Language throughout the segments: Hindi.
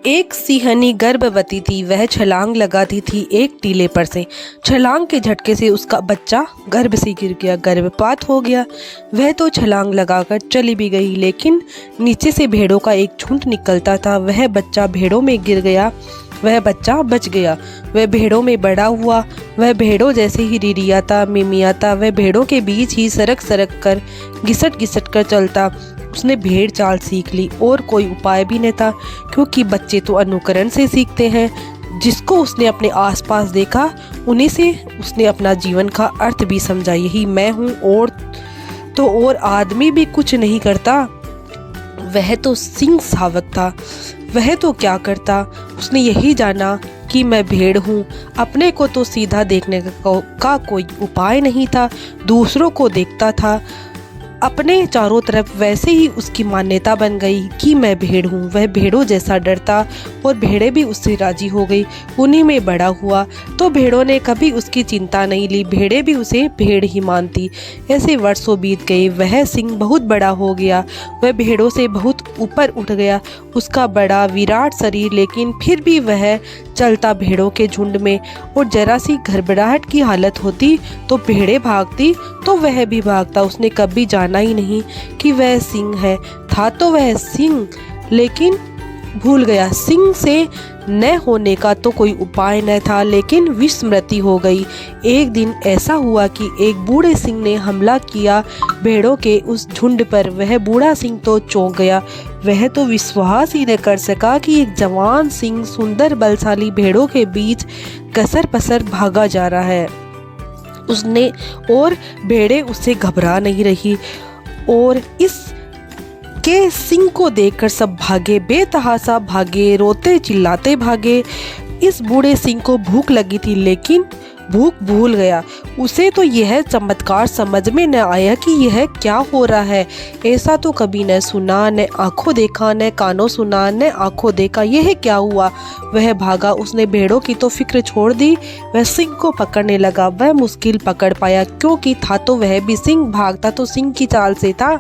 एक सिंहनी गर्भवती थी। वह छलांग लगाती थी एक टीले पर से। छलांग के झटके से उसका बच्चा गर्भ से गिर गया, गर्भपात हो गया। वह तो छलांग लगाकर चली भी गई, लेकिन नीचे से भेड़ों का एक झुंड निकलता था। वह बच्चा भेड़ों में गिर गया, वह बच्चा बच गया। वह भेड़ों में बड़ा हुआ, वह भेड़ों जैसे ही रिरियाता मिमियाता। वह भेड़ों के बीच ही सरक सरक कर घिसट घिसट कर चलता। उसने भेड़ चाल सीख ली और कोई उपाय भी न था, क्योंकि बच्चे तो अनुकरण से सीखते हैं। जिसको उसने अपने आसपास देखा, उन्हीं से उसने अपना जीवन का अर्थ भी समझा। यही मैं हूँ, और आदमी भी कुछ नहीं करता। वह तो सिंह सावक था, वह तो क्या करता। उसने यही जाना कि मैं भेड़ हूँ। अपने को तो सीधा देखने का कोई उपाय नहीं था, दूसरों को देखता था अपने चारों तरफ। वैसे ही उसकी मान्यता बन गई कि मैं भेड़ हूँ। वह भेड़ों जैसा डरता और भेड़ें भी उससे राजी हो गई। उन्हीं में बड़ा हुआ, तो भेड़ों ने कभी उसकी चिंता नहीं ली। भेड़ें भी उसे भेड़ ही मानती। ऐसे वर्षों बीत गए। वह सिंह बहुत बड़ा हो गया, वह भेड़ों से बहुत ऊपर उठ गया। उसका बड़ा विराट शरीर, लेकिन फिर भी वह चलता भेड़ों के झुंड में। और जरा सी घबराहट की हालत होती तो भेड़ें भागती तो वह भी भागता। उसने कभी जाना ही नहीं कि वह सिंह है। था तो वह सिंह, लेकिन भूल गया। सिंह से न होने का तो कोई उपाय न था, लेकिन विस्मृति हो गई। एक दिन ऐसा हुआ कि एक बूढ़े सिंह ने हमला किया भेड़ों के उस झुंड पर। वह बूढ़ा सिंह तो चौंक गया। वह तो विश्वास ही न कर सका कि एक जवान सिंह सुंदर बलशाली भेड़ों के बीच कसर पसर भागा जा रहा है। उसने और भेड़ें उससे घबरा नहीं रही। और इस के सिंह को देखकर सब भागे, बेतहाशा भागे, रोते चिल्लाते भागे। इस बूढ़े सिंह को भूख लगी थी, लेकिन भूख भूल गया। उसे तो यह चमत्कार समझ में न आया कि यह क्या हो रहा है। ऐसा तो कभी न सुना, न आंखों देखा, न कानों सुना, न आंखों देखा। यह क्या हुआ। वह भागा। उसने भेड़ों की तो फिक्र छोड़ दी, वह सिंह को पकड़ने लगा। वह मुश्किल पकड़ पाया, क्योंकि था तो वह भी सिंह। भागता तो सिंह की चाल से था।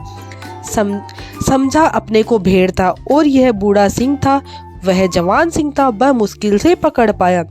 समझा अपने को भेड़ था और यह बूढ़ा सिंह था। वह जवान सिंह था। वह मुश्किल से पकड़ पाया।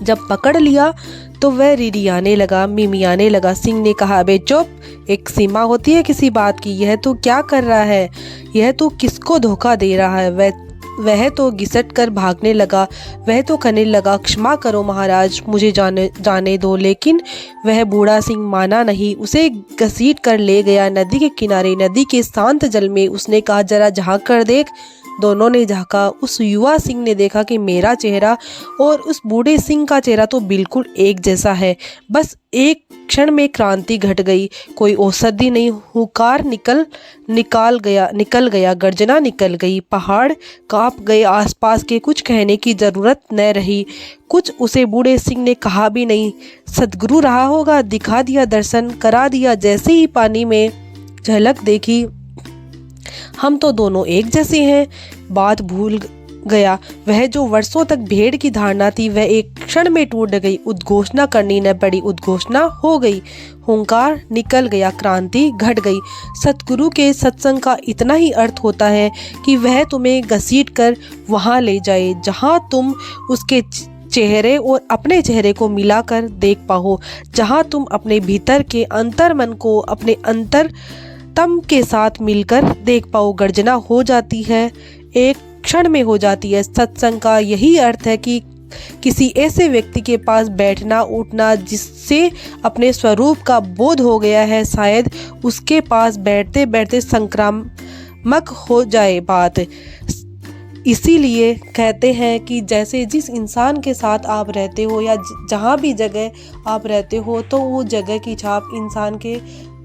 जब पकड़ लिया तो वह रिरियाने लगा, मिमियाने लगा। सिंह ने कहा, बे चुप, एक सीमा होती है किसी बात की। यह तो क्या कर रहा है, यह तो किसको धोखा दे रहा है। वह तो घिसट कर भागने लगा। वह तो कहने लगा, क्षमा करो महाराज, मुझे जाने दो। लेकिन वह बूढ़ा सिंह माना नहीं। उसे घसीट कर ले गया नदी के किनारे। नदी के शांत जल में उसने कहा, जरा झांक कर देख। दोनों ने झांका। उस युवा सिंह ने देखा कि मेरा चेहरा और उस बूढ़े सिंह का चेहरा तो बिल्कुल एक जैसा है। बस एक क्षण में क्रांति घट गई। कोई औषधि नहीं, हुंकार निकल गया, गर्जना निकल गई। पहाड़ कांप गए। आसपास के कुछ कहने की जरूरत न रही। कुछ उसे बूढ़े सिंह ने कहा भी नहीं। सद्गुरु रहा होगा, दिखा दिया, दर्शन करा दिया। जैसे ही पानी में झलक देखी, हम तो दोनों एक जैसे हैं। बात भूल गया। वह जो वर्षों तक भेड़ की धारणा थी, वह एक क्षण में टूट गई। उद्घोषणा करनी न पड़ी, उद्घोषणा हो गई। हुंकार निकल गया, क्रांति घट गई। सतगुरु के सत्संग का इतना ही अर्थ होता है कि वह तुम्हें घसीट कर वहाँ ले जाए जहाँ तुम उसके चेहरे और अपने चेहरे को मिलाकर देख पाओ, जहाँ तुम अपने भीतर के अंतर मन को अपने अंतर तम के साथ मिलकर देख पाओ। गर्जना हो जाती है, एक क्षण में हो जाती है। सत्संग का यही अर्थ है कि किसी ऐसे व्यक्ति के पास बैठना उठना जिससे अपने स्वरूप का बोध हो गया है। शायद उसके पास बैठते बैठते संक्रामक हो जाए बात। इसीलिए कहते हैं कि जैसे जिस इंसान के साथ आप रहते हो या जहाँ भी जगह आप रहते हो, तो वो जगह की छाप इंसान के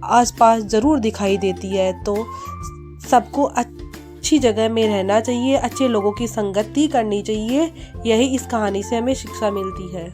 आसपास ज़रूर दिखाई देती है। तो सबको अच्छी जगह में रहना चाहिए, अच्छे लोगों की संगति करनी चाहिए। यही इस कहानी से हमें शिक्षा मिलती है।